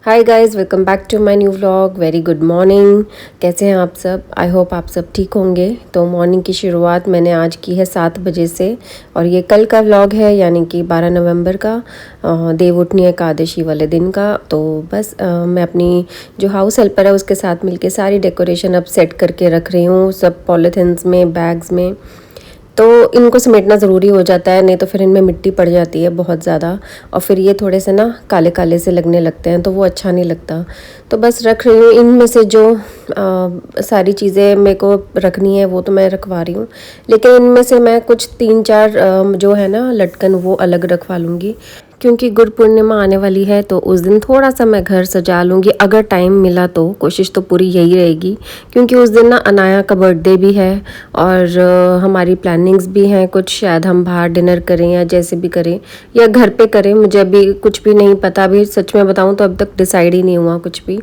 Hi guys, welcome back to my new vlog. Very good morning. कैसे हैं आप सब? आई होप आप सब ठीक होंगे। तो मॉर्निंग की शुरुआत मैंने आज की है 7 बजे से और ये कल का व्लॉग है, यानी कि 12 नवंबर का, देवउठनी एकादशी वाले दिन का। तो बस मैं अपनी जो हाउस हेल्पर है उसके साथ मिलके सारी डेकोरेशन अब सेट करके रख रही हूँ, सब पॉलीथिन्स में, बैग्स में। तो इनको समेटना ज़रूरी हो जाता है, नहीं तो फिर इनमें मिट्टी पड़ जाती है बहुत ज़्यादा और फिर ये थोड़े से ना काले काले से लगने लगते हैं, तो वो अच्छा नहीं लगता। तो बस रख रही हूँ। इनमें से जो सारी चीज़ें मेरे को रखनी है वो तो मैं रखवा रही हूँ, लेकिन इनमें से मैं कुछ 3-4 जो है ना लटकन, वो अलग रखवा लूँगी, क्योंकि गुरु पूर्णिमा आने वाली है। तो उस दिन थोड़ा सा मैं घर सजा लूँगी, अगर टाइम मिला तो। कोशिश तो पूरी यही रहेगी, क्योंकि उस दिन ना अनाया का बर्थडे भी है और हमारी प्लानिंग्स भी हैं कुछ। शायद हम बाहर डिनर करें या जैसे भी करें या घर पे करें, मुझे अभी कुछ भी नहीं पता। अभी सच में बताऊँ तो अब तक डिसाइड ही नहीं हुआ कुछ भी।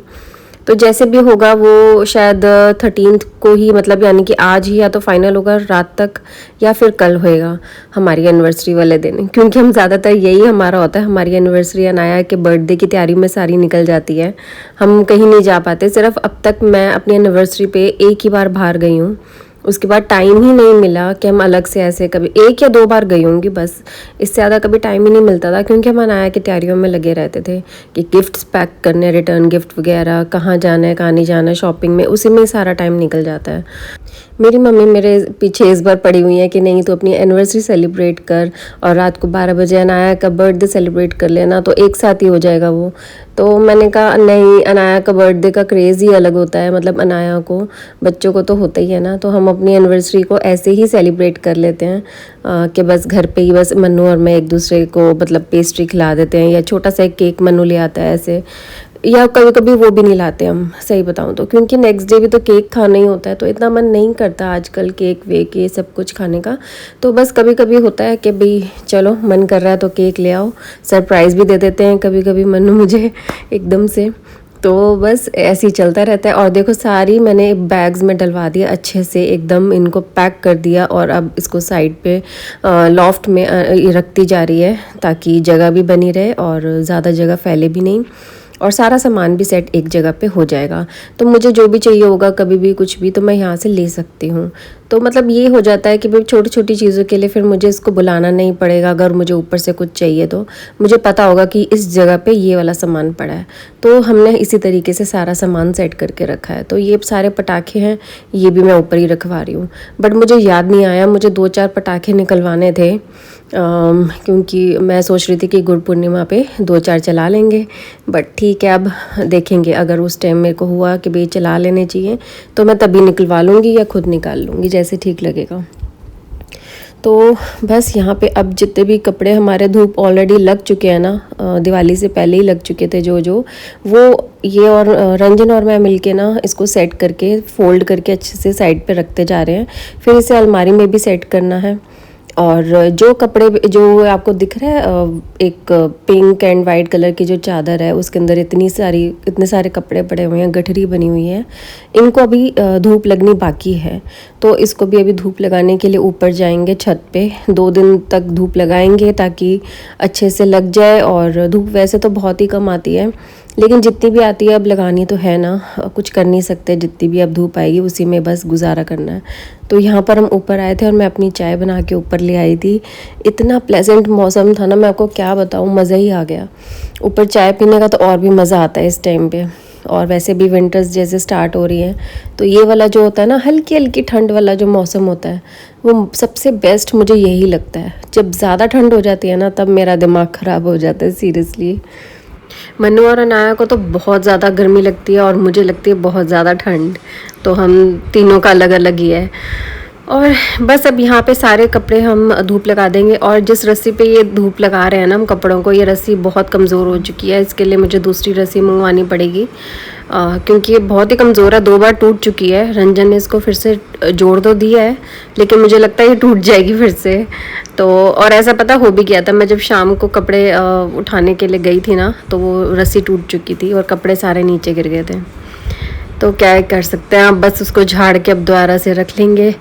तो जैसे भी होगा वो शायद 13 को ही, मतलब यानी कि आज ही या तो फाइनल होगा रात तक, या फिर कल होएगा हमारी एनिवर्सरी वाले दिन। क्योंकि हम ज़्यादातर यही हमारा होता है, हमारी एनिवर्सरी अनाया के बर्थडे की तैयारी में सारी निकल जाती है। हम कहीं नहीं जा पाते। सिर्फ अब तक मैं अपनी एनिवर्सरी पे एक ही बार बाहर गई हूँ, उसके बाद टाइम ही नहीं मिला कि हम अलग से ऐसे, कभी 1 या 2 बार गई होंगी बस। इससे ज़्यादा कभी टाइम ही नहीं मिलता था, क्योंकि हम अनाया की तैयारियों में लगे रहते थे कि गिफ्ट्स पैक करने, रिटर्न गिफ्ट वगैरह, कहाँ जाना है कहाँ नहीं जाना है, शॉपिंग में, उसी में सारा टाइम निकल जाता है। मेरी मम्मी मेरे पीछे इस बार पड़ी हुई है कि नहीं तो अपनी एनिवर्सरी सेलिब्रेट कर और रात को 12 बजे अनाया का बर्थडे सेलिब्रेट कर लेना, तो एक साथ ही हो जाएगा वो। तो मैंने कहा नहीं, अनाया का बर्थडे का क्रेज़ ही अलग होता है, मतलब अनाया को, बच्चों को तो होता ही है ना। तो हम अपनी एनिवर्सरी को ऐसे ही सेलिब्रेट कर लेते हैं कि बस घर पे ही, बस मन्नू और मैं एक दूसरे को मतलब पेस्ट्री खिला देते हैं, या छोटा सा एक केक मन्नू ले आता है ऐसे, या कभी कभी वो भी नहीं लाते हम, सही बताऊं तो, क्योंकि नेक्स्ट डे भी तो केक खाना ही होता है, तो इतना मन नहीं करता आजकल केक वेक ये सब कुछ खाने का। तो बस कभी कभी होता है कि भाई चलो मन कर रहा है तो केक ले आओ। सरप्राइज़ भी दे देते हैं कभी कभी मन्नू मुझे एकदम से। तो बस ऐसे ही चलता रहता है। और देखो सारी मैंने बैग्स में डलवा दिया अच्छे से, एकदम इनको पैक कर दिया, और अब इसको साइड पे लॉफ्ट में रखती जा रही है, ताकि जगह भी बनी रहे और ज़्यादा जगह फैले भी नहीं, और सारा सामान भी सेट एक जगह पे हो जाएगा। तो मुझे जो भी चाहिए होगा कभी भी कुछ भी, तो मैं यहाँ से ले सकती हूँ। तो मतलब ये हो जाता है कि भाई छोटी छोटी चीज़ों के लिए फिर मुझे इसको बुलाना नहीं पड़ेगा। अगर मुझे ऊपर से कुछ चाहिए तो मुझे पता होगा कि इस जगह पे ये वाला सामान पड़ा है। तो हमने इसी तरीके से सारा सामान सेट करके रखा है। तो ये सारे पटाखे हैं, ये भी मैं ऊपर ही रखवा रही हूँ। बट मुझे याद नहीं आया, मुझे 2-4 पटाखे निकलवाने थे, क्योंकि मैं सोच रही थी कि गुरु पूर्णिमा पे 2-4 चला लेंगे। बट ठीक है, अब देखेंगे, अगर उस टाइम मेरे को हुआ कि भाई चला लेने चाहिए तो मैं तभी निकलवा लूँगी या खुद निकाल लूँगी, जैसे ठीक लगेगा। तो बस यहाँ पे अब जितने भी कपड़े हमारे धूप ऑलरेडी लग चुके हैं ना, दिवाली से पहले ही लग चुके थे जो वो ये और रंजन और मैं मिलके ना इसको सेट करके, फोल्ड करके अच्छे से साइड पे रखते जा रहे हैं। फिर इसे अलमारी में भी सेट करना है। और जो कपड़े जो आपको दिख रहा है, एक पिंक एंड वाइट कलर की जो चादर है, उसके अंदर इतने सारे कपड़े पड़े हुए हैं, गठरी बनी हुई है, इनको अभी धूप लगनी बाकी है। तो इसको भी अभी धूप लगाने के लिए ऊपर जाएंगे छत पे, 2 दिन तक धूप लगाएंगे ताकि अच्छे से लग जाए। और धूप वैसे तो बहुत ही कम आती है, लेकिन जितनी भी आती है अब लगानी तो है ना, कुछ कर नहीं सकते। जितनी भी अब धूप आएगी उसी में बस गुजारा करना है। तो यहाँ पर हम ऊपर आए थे और मैं अपनी चाय बना के ऊपर ले आई थी। इतना प्लेजेंट मौसम था ना, मैं आपको क्या बताऊँ, मज़ा ही आ गया। ऊपर चाय पीने का तो और भी मज़ा आता है इस टाइम पे। और वैसे भी विंटर्स जैसे स्टार्ट हो रही हैं, तो ये वाला जो होता है ना, हल्की हल्की ठंड वाला जो मौसम होता है, वो सबसे बेस्ट मुझे यही लगता है। जब ज़्यादा ठंड हो जाती है ना, तब मेरा दिमाग ख़राब हो जाता है सीरियसली। मन्नू और अनाया को तो बहुत ज़्यादा गर्मी लगती है और मुझे लगती है बहुत ज़्यादा ठंड, तो हम तीनों का अलग अलग ही है। और बस अब यहाँ पे सारे कपड़े हम धूप लगा देंगे। और जिस रस्सी पे ये धूप लगा रहे हैं ना हम कपड़ों को, ये रस्सी बहुत कमज़ोर हो चुकी है, इसके लिए मुझे दूसरी रस्सी मंगवानी पड़ेगी, क्योंकि ये बहुत ही कमज़ोर है, 2 बार टूट चुकी है। रंजन ने इसको फिर से जोड़ तो दिया है, लेकिन मुझे लगता है ये टूट जाएगी फिर से। तो और ऐसा पता हो भी गया था, मैं जब शाम को कपड़े उठाने के लिए गई थी ना, तो वो रस्सी टूट चुकी थी और कपड़े सारे नीचे गिर गए थे। तो क्या कर सकते हैं, अब बस उसको झाड़ के अब दोबारा से रख लेंगे।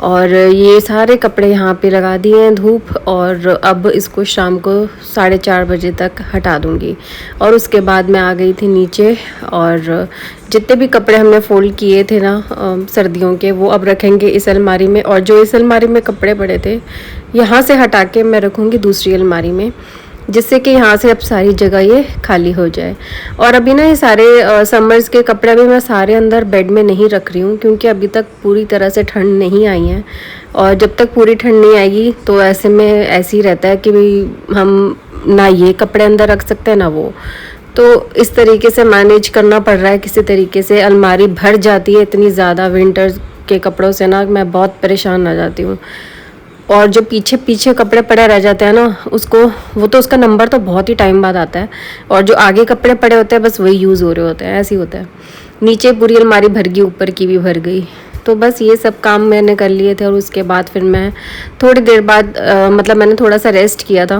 और ये सारे कपड़े यहाँ पे लगा दिए हैं धूप, और अब इसको शाम को 4:30 बजे तक हटा दूँगी। और उसके बाद मैं आ गई थी नीचे, और जितने भी कपड़े हमने फ़ोल्ड किए थे ना सर्दियों के, वो अब रखेंगे इस अलमारी में। और जो इस अलमारी में कपड़े पड़े थे, यहाँ से हटा के मैं रखूँगी दूसरी अलमारी में, जिससे कि यहाँ से अब सारी जगह ये खाली हो जाए। और अभी ना ये सारे समर्स के कपड़े अभी मैं सारे अंदर बेड में नहीं रख रही हूँ, क्योंकि अभी तक पूरी तरह से ठंड नहीं आई है। और जब तक पूरी ठंड नहीं आएगी तो ऐसे में ऐसे ही रहता है कि भाई हम ना ये कपड़े अंदर रख सकते हैं ना वो। तो इस तरीके से मैनेज करना पड़ रहा है किसी तरीके से। अलमारी भर जाती है इतनी ज़्यादा विंटर के कपड़ों से ना, मैं बहुत परेशान हो जाती हूँ। और जो पीछे पीछे कपड़े पड़े रह जाते हैं ना, उसको वो तो उसका नंबर तो बहुत ही टाइम बाद आता है, और जो आगे कपड़े पड़े होते हैं बस वही यूज़ हो रहे होते हैं, ऐसे ही होता है। नीचे पूरी अलमारी भर गई, ऊपर की भी भर गई। तो बस ये सब काम मैंने कर लिए थे, और उसके बाद फिर मैं थोड़ी देर बाद मतलब मैंने थोड़ा सा रेस्ट किया था।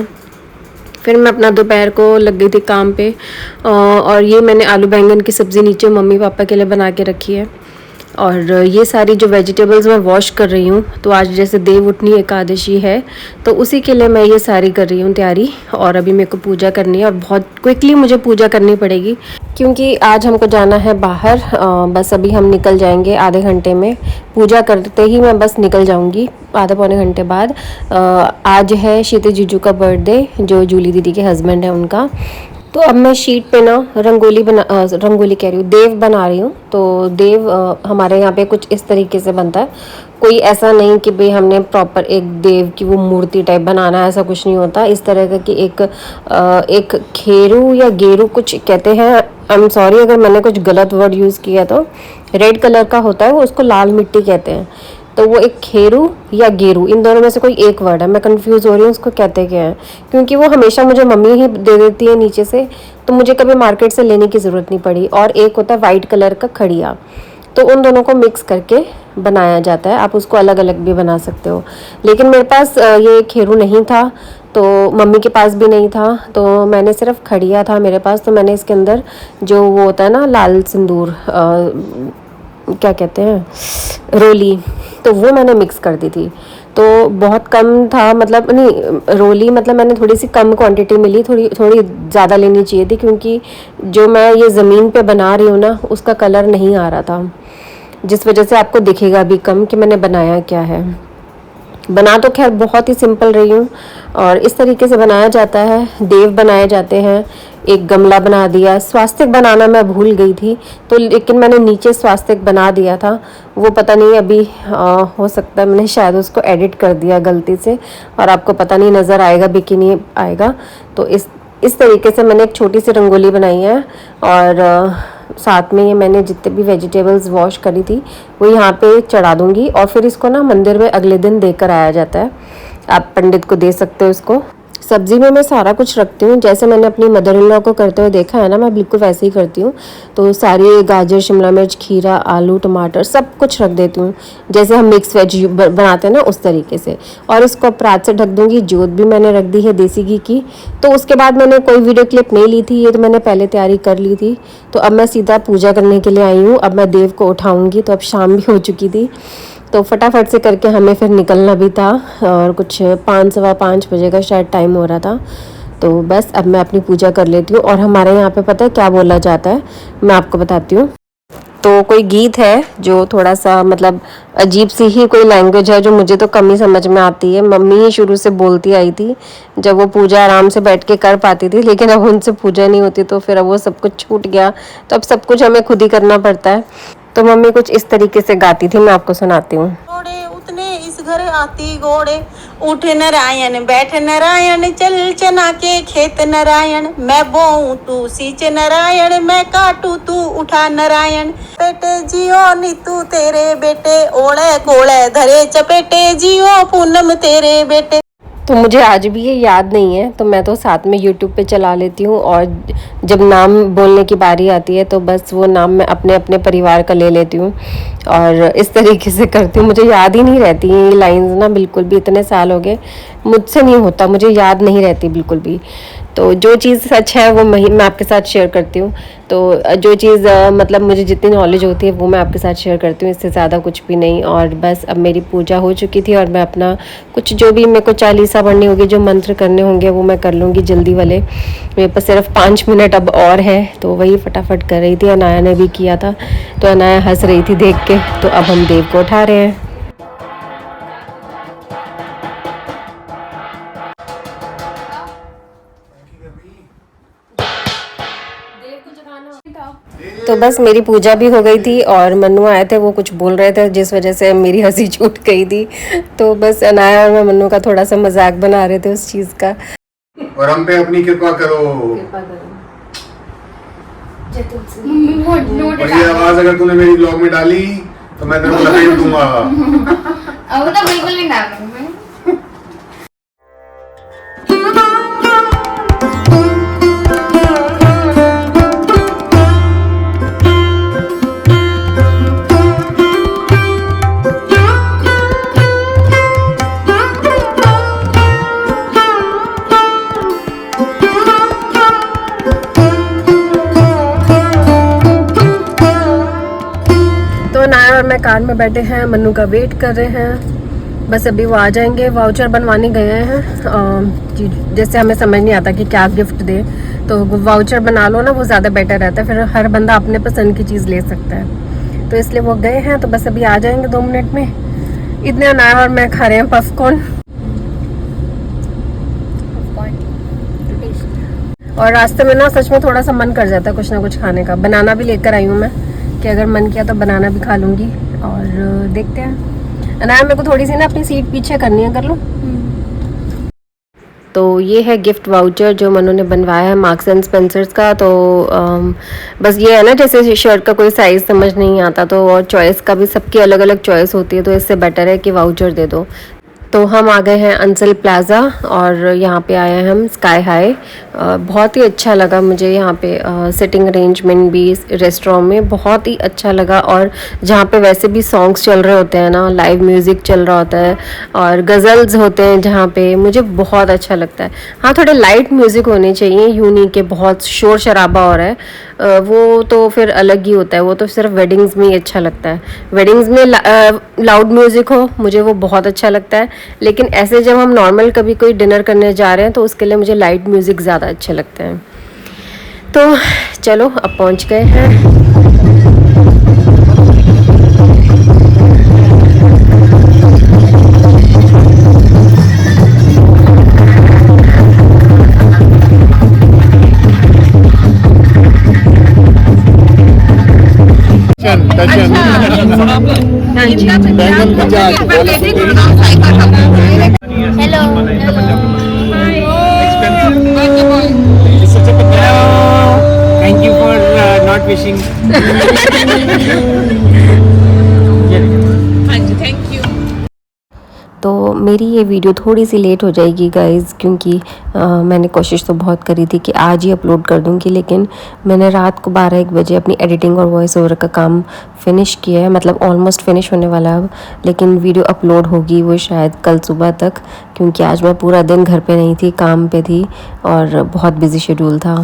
फिर मैं अपना दोपहर को लग गई थी काम पे। और ये मैंने आलू बैंगन की सब्ज़ी नीचे मम्मी पापा के लिए बना के रखी है। और ये सारी जो वेजिटेबल्स मैं वॉश कर रही हूँ, तो आज जैसे देवउठनी एकादशी है, तो उसी के लिए मैं ये सारी कर रही हूँ तैयारी। और अभी मेरे को पूजा करनी है, और बहुत क्विकली मुझे पूजा करनी पड़ेगी, क्योंकि आज हमको जाना है बाहर। बस अभी हम निकल जाएंगे आधे घंटे में। पूजा करते ही मैं बस निकल जाऊंगी आधे पौने घंटे बाद। आज है शीते जीजू का बर्थडे, जो जूली दीदी के हस्बैंड है उनका। तो अब मैं शीट पे ना रंगोली कह रही हूँ, देव बना रही हूँ। तो देव हमारे यहाँ पे कुछ इस तरीके से बनता है। कोई ऐसा नहीं कि भाई हमने प्रॉपर एक देव की वो मूर्ति टाइप बनाना है, ऐसा कुछ नहीं होता। इस तरह का कि एक खेरू या गेरू कुछ कहते हैं, आई एम सॉरी अगर मैंने कुछ गलत वर्ड यूज़ किया, तो रेड कलर का होता है वो, उसको लाल मिट्टी कहते हैं। तो वो एक खेरू या गेरू, इन दोनों में से कोई एक वर्ड है, मैं कंफ्यूज हो रही हूँ उसको कहते क्या है, क्योंकि वो हमेशा मुझे मम्मी ही दे देती है नीचे से, तो मुझे कभी मार्केट से लेने की ज़रूरत नहीं पड़ी। और एक होता है वाइट कलर का खड़िया, तो उन दोनों को मिक्स करके बनाया जाता है। आप उसको अलग अलग भी बना सकते हो, लेकिन मेरे पास ये खेरू नहीं था, तो मम्मी के पास भी नहीं था, तो मैंने सिर्फ खड़िया था मेरे पास। तो मैंने इसके अंदर जो वो होता है ना लाल सिंदूर, क्या कहते हैं, रोली, तो वो मैंने मिक्स कर दी थी। तो बहुत कम था, मतलब नहीं रोली, मतलब मैंने थोड़ी सी कम क्वांटिटी मिली, थोड़ी ज़्यादा लेनी चाहिए थी, क्योंकि जो मैं ये ज़मीन पे बना रही हूँ ना, उसका कलर नहीं आ रहा था, जिस वजह से आपको दिखेगा भी कम कि मैंने बनाया क्या है। बना तो खैर बहुत ही सिंपल रही हूँ। और इस तरीके से बनाया जाता है, देव बनाए जाते हैं। एक गमला बना दिया, स्वास्तिक बनाना मैं भूल गई थी, तो लेकिन मैंने नीचे स्वास्तिक बना दिया था। वो पता नहीं अभी हो सकता है मैंने शायद उसको एडिट कर दिया गलती से, और आपको पता नहीं नज़र आएगा भी कि नहीं आएगा। तो इस तरीके से मैंने एक छोटी सी रंगोली बनाई है। और साथ में ये मैंने जितने भी वेजिटेबल्स वॉश करी थी वो यहाँ पे चढ़ा दूँगी, और फिर इसको ना मंदिर में अगले दिन देकर आया जाता है। आप पंडित को दे सकते हो इसको। सब्ज़ी में मैं सारा कुछ रखती हूँ, जैसे मैंने अपनी मदर इन लॉ को करते हुए देखा है ना, मैं बिल्कुल वैसे ही करती हूँ। तो सारी गाजर, शिमला मिर्च, खीरा, आलू, टमाटर सब कुछ रख देती हूँ, जैसे हम मिक्स वेज बनाते हैं ना उस तरीके से। और इसको परात से ढक दूँगी। जोत भी मैंने रख दी है देसी घी की। तो उसके बाद मैंने कोई वीडियो क्लिप नहीं ली थी, ये तो मैंने पहले तैयारी कर ली थी। तो अब मैं सीधा पूजा करने के लिए आई हूँ। अब मैं देव को उठाऊँगी, तो अब शाम भी हो चुकी थी, तो फटाफट से करके हमें फिर निकलना भी था। और कुछ 5-5:15 बजे का शायद टाइम हो रहा था। तो बस अब मैं अपनी पूजा कर लेती हूँ। और हमारे यहाँ पे पता है क्या बोला जाता है, मैं आपको बताती हूँ। तो कोई गीत है जो थोड़ा सा मतलब अजीब सी ही कोई लैंग्वेज है, जो मुझे तो कम ही समझ में आती है। मम्मी ही शुरू से बोलती आई थी, जब वो पूजा आराम से बैठ के कर पाती थी, लेकिन अब उनसे पूजा नहीं होती, तो फिर अब वो सब कुछ छूट गया, तो अब सब कुछ हमें खुद ही करना पड़ता है। तो मम्मी कुछ इस तरीके से गाती थी, मैं आपको सुनाती हूँ। उतने इस घर आती घोड़े, उठ नारायण, बैठ नारायण, चल चना के खेत नारायण, मैं बोऊं तू सींच नारायण, मैं काटू तू उठा नारायण, बेटे जियो नीतू तेरे बेटे, ओले कोले धरे चपेटे, जियो पूनम तेरे बेटे। तो मुझे आज भी ये याद नहीं है, तो मैं तो साथ में यूट्यूब पे चला लेती हूँ, और जब नाम बोलने की बारी आती है तो बस वो नाम मैं अपने अपने परिवार का ले लेती हूँ, और इस तरीके से करती हूँ। मुझे याद ही नहीं रहती ये लाइंस ना, बिल्कुल भी। इतने साल हो गए, मुझसे नहीं होता, मुझे याद नहीं रहती बिल्कुल भी। तो जो चीज़ सच है वो मैं आपके साथ शेयर करती हूँ। तो जो चीज़ मतलब मुझे जितनी नॉलेज होती है वो मैं आपके साथ शेयर करती हूँ, इससे ज़्यादा कुछ भी नहीं। और बस अब मेरी पूजा हो चुकी थी और मैं अपना कुछ जो भी मेरे को चालीसा पढ़नी होगी, जो मंत्र करने होंगे वो मैं कर लूँगी जल्दी वाले। मेरे पास सिर्फ 5 मिनट अब और है, तो वही फटाफट कर रही थी। अनाया ने भी किया था, तो अनाया हंस रही थी देख के। तो अब हम देव को उठा रहे हैं। तो बस मेरी पूजा भी हो गई थी और मन्नू आए थे, वो कुछ बोल रहे थे जिस वजह से मेरी हंसी छूट गई थी। तो बस अनाया और मैं मन्नू का थोड़ा सा मजाक बना रहे थे उस चीज़ का। और हम पे अपनी कृपा करो। और ये आवाज अगर तूने मेरी ब्लॉग में डाली तो मैं तेरे को लपेट दूंगा। अब तो बिल्कुल नहीं डालूंगी मैं। और मैं कार में बैठे हैं, मन्नू का वेट कर रहे हैं। बस अभी वो आ जाएंगे। वाउचर बनवाने गए हैं। जैसे हमें समझ नहीं आता कि क्या गिफ्ट दे, तो वाउचर बना लो ना, वो ज़्यादा बेटर रहता है। फिर हर बंदा अपने पसंद की चीज़ ले सकता है, तो इसलिए वो गए हैं। तो बस अभी आ जाएंगे 2 मिनट में। इतने अनाया और मैं खा रहे हैं पॉपकॉर्न। और रास्ते में ना सच में थोड़ा सा मन कर जाता है कुछ ना कुछ खाने का। बनाना भी लेकर आई हूँ मैं कि अगर मन किया तो बनाना भी खा लूँगी। और देखते हैं। अनाया मेरे को थोड़ी सी ना अपनी सीट पीछे करनी है, कर लूँ? तो ये है गिफ्ट वाउचर जो मनु ने बनवाया है मार्क्स एंड स्पेंसर्स का। तो बस ये है ना, जैसे शर्ट का कोई साइज़ समझ नहीं आता तो, और चॉइस का भी सबकी अलग अलग चॉइस होती है, तो इससे बेटर है कि वाउचर दे दो। तो हम आ गए हैं अंसल प्लाज़ा और यहाँ पे आए हैं हम स्काई हाई। बहुत ही अच्छा लगा मुझे यहाँ पे। सिटिंग अरेंजमेंट भी रेस्टोरेंट में बहुत ही अच्छा लगा। और जहाँ पे वैसे भी सॉन्ग्स चल रहे होते हैं ना, लाइव म्यूज़िक चल रहा होता है और गज़ल्स होते हैं जहाँ पे, मुझे बहुत अच्छा लगता है। हाँ, थोड़े लाइट म्यूज़िक होने चाहिए, यूँ नहीं कि बहुत शोर शराबा हो रहा है, वो तो फिर अलग ही होता है। वो तो सिर्फ वेडिंग्स में ही अच्छा लगता है। वेडिंग्स में लाउड म्यूज़िक हो, मुझे वो बहुत अच्छा लगता है। लेकिन ऐसे जब हम नॉर्मल कभी कोई डिनर करने जा रहे हैं तो उसके लिए मुझे लाइट म्यूज़िक ज़्यादा अच्छे लगते हैं। तो चलो अब पहुंच गए हैं। Hello Thank you for not wishing. तो मेरी ये वीडियो थोड़ी सी लेट हो जाएगी गाइज़, क्योंकि मैंने कोशिश तो बहुत करी थी कि आज ही अपलोड कर दूँगी, लेकिन मैंने रात को 12-1 बजे अपनी एडिटिंग और वॉइस ओवर का काम फिनिश किया है। मतलब ऑलमोस्ट फिनिश होने वाला है अब, लेकिन वीडियो अपलोड होगी वो शायद कल सुबह तक, क्योंकि आज मैं पूरा दिन घर पे नहीं थी, काम पे थी और बहुत बिजी शेड्यूल था।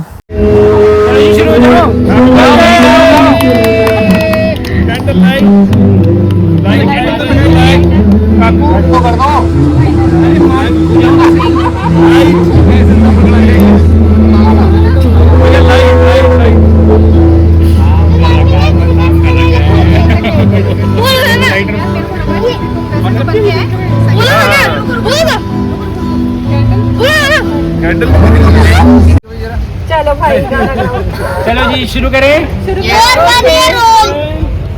चलो भाई गाना गाओ। चलो जी शुरू करें।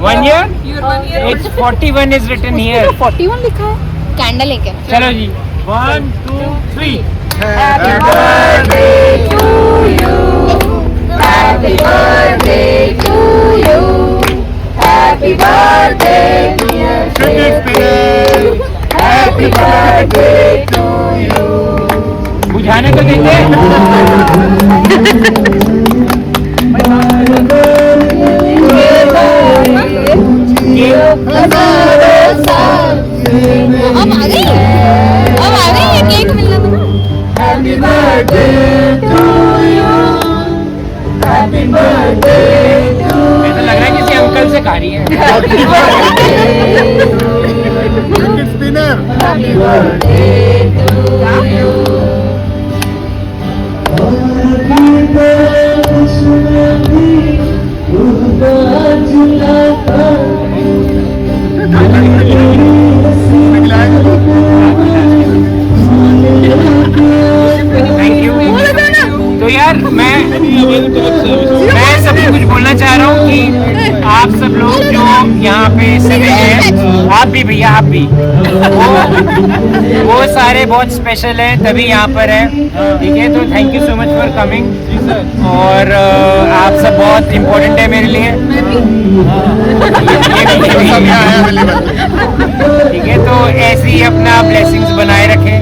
1 year? It's 41 is written here. 41 लिखा है। कैंडल लेके चलो जी 1 2 3। Happy birthday to you. Happy birthday to you. Happy birthday dear Shakespeare. Happy birthday to you. बुझाने तो देंगे। अब आ गई ये केक मिलना था ना। Happy birthday to खा रही है। Thank you. तो यार मैं सबको कुछ बोलना चाह रहा हूँ कि आप सब लोग जो यहाँ पे सभी हैं, आप भी भैया, आप भी, वो सारे बहुत स्पेशल हैं, तभी यहाँ पर हैं, ठीक है। तो thank you so much for coming, और आप सब बहुत इम्पोर्टेंट है मेरे लिए, ठीक है। तो ऐसे ही अपना ब्लेसिंग्स बनाए रखें,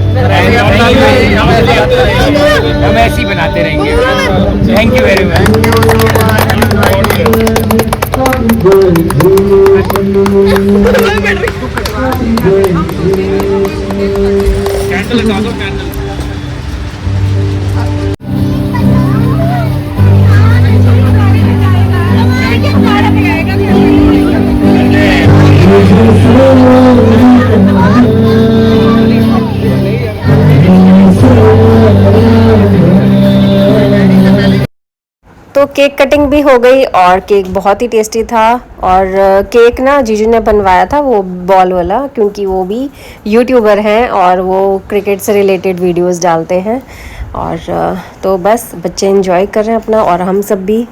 हम ऐसे ही बनाते रहेंगे। Thank you very much. Candle लगा दो, कैंडल। तो केक कटिंग भी हो गई और केक बहुत ही टेस्टी था। और केक ना जीजू ने बनवाया था, वो बॉल वाला, क्योंकि वो भी यूट्यूबर हैं और वो क्रिकेट से रिलेटेड वीडियोस डालते हैं। और तो बस बच्चे एंजॉय कर रहे हैं अपना, और हम सब भी।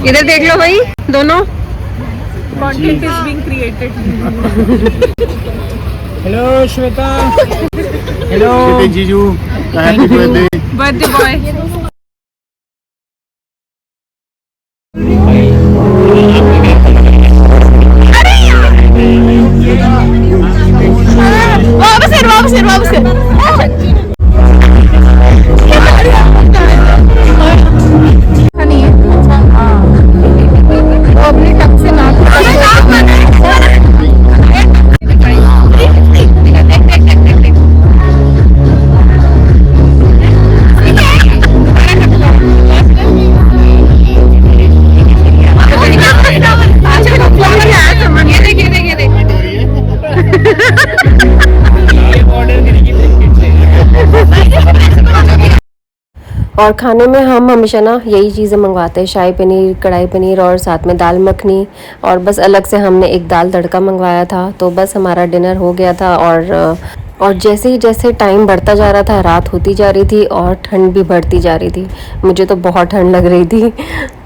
इधर देख लो भाई, दोनों content is being created. Hello Shweta. Hello जीजू, हैप्पी बर्थडे। Birthday boy. और खाने में हम हमेशा ना यही चीज़ें मंगवाते हैं, शाही पनीर, कढ़ाई पनीर और साथ में दाल मखनी। और बस अलग से हमने एक दाल तड़का मंगवाया था। तो बस हमारा डिनर हो गया था। और जैसे ही जैसे टाइम बढ़ता जा रहा था, रात होती जा रही थी और ठंड भी बढ़ती जा रही थी। मुझे तो बहुत ठंड लग रही थी।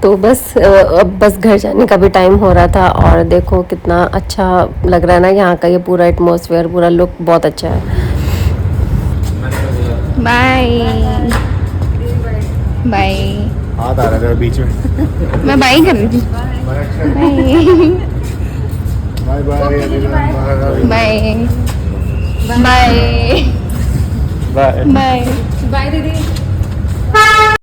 तो बस अब बस घर जाने का भी टाइम हो रहा था। और देखो कितना अच्छा लग रहा है ना यहाँ का, ये पूरा एटमॉस्फेयर, पूरा लुक बहुत अच्छा है। Bye bye. हाथ आ रहा था बीच में। मैं बाय कर रही थी। Bye bye bye bye bye bye दीदी।